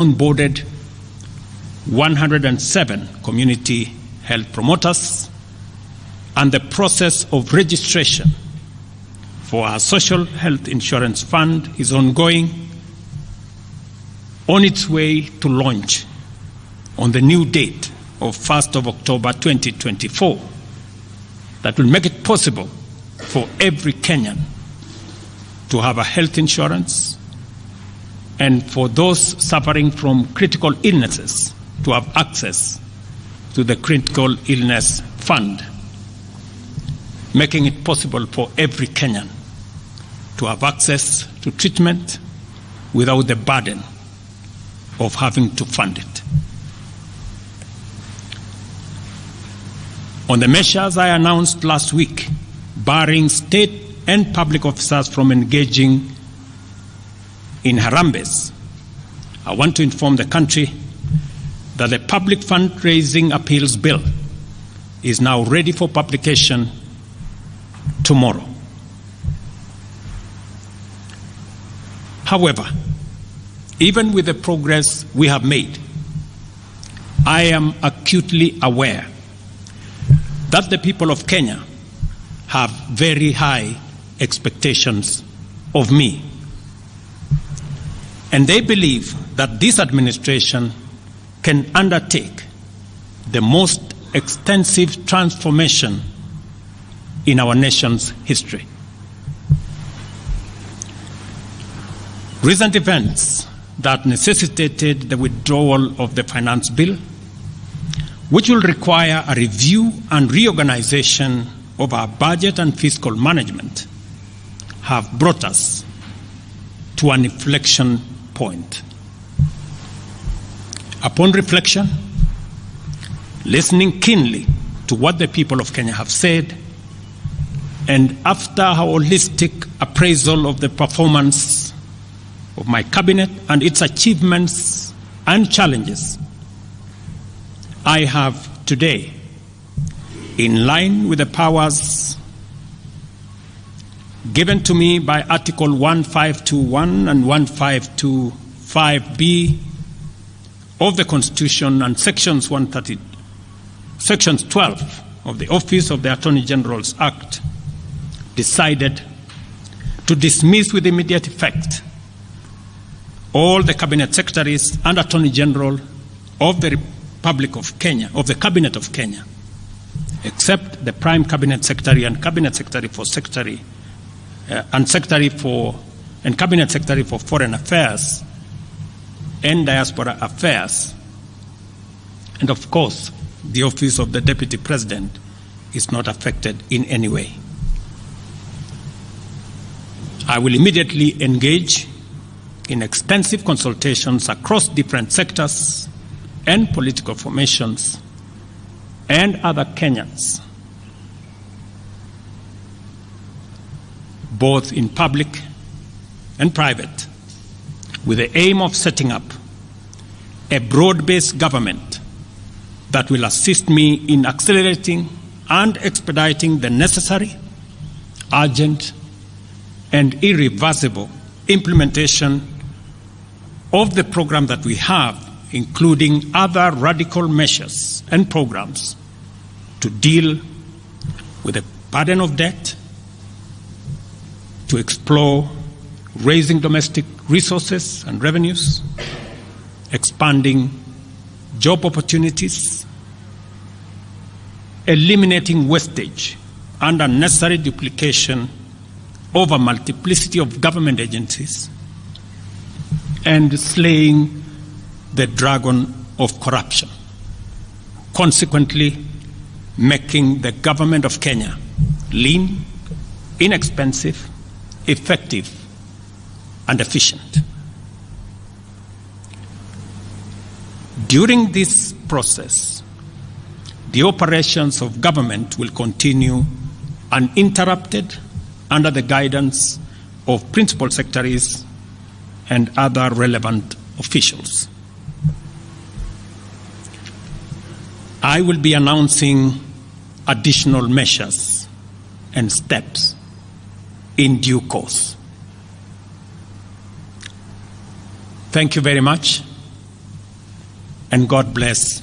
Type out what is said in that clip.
onboarded 107 community health promoters, and the process of registration for our social health insurance fund is ongoing, on its way to launch on the new date of 1st of October 2024 that will make it possible for every Kenyan to have a health insurance, and for those suffering from critical illnesses to have access to the critical illness fund, making it possible for every Kenyan to have access to treatment without the burden of having to fund it. On the measures I announced last week, barring state and public officers from engaging in harambes, I want to inform the country that the Public Fundraising Appeals Bill is now ready for publication tomorrow. However, even with the progress we have made, I am acutely aware that the people of Kenya have very high expectations of me. And they believe that this administration can undertake the most extensive transformation in our nation's history. Recent events that necessitated the withdrawal of the finance bill, which will require a review and reorganization of our budget and fiscal management, have brought us to an inflection point. Upon reflection, listening keenly to what the people of Kenya have said, and after a holistic appraisal of the performance of my cabinet and its achievements and challenges, I have today, in line with the powers given to me by Article 1521 and 1525B of the Constitution and Sections 12 of the Office of the Attorney General's Act, decided to dismiss with immediate effect all the Cabinet Secretaries and Attorney General of the Republic of Kenya, of the Cabinet of Kenya, except the Prime Cabinet Secretary and Cabinet Secretary for and Cabinet Secretary for Foreign Affairs and Diaspora Affairs. And of course, the Office of the Deputy President is not affected in any way. I will immediately engage in extensive consultations across different sectors and political formations and other Kenyans, both in public and private, with the aim of setting up a broad-based government that will assist me in accelerating and expediting the necessary, urgent, and irreversible implementation of the program that we have, including other radical measures and programs to deal with the burden of debt, to explore raising domestic resources and revenues, expanding job opportunities, eliminating wastage and unnecessary duplication of a multiplicity of government agencies, and slaying the dragon of corruption, consequently making the government of Kenya lean, inexpensive, effective, and efficient. During this process, the operations of government will continue uninterrupted under the guidance of principal secretaries and other relevant officials. I will be announcing additional measures and steps in due course. Thank you very much, and God bless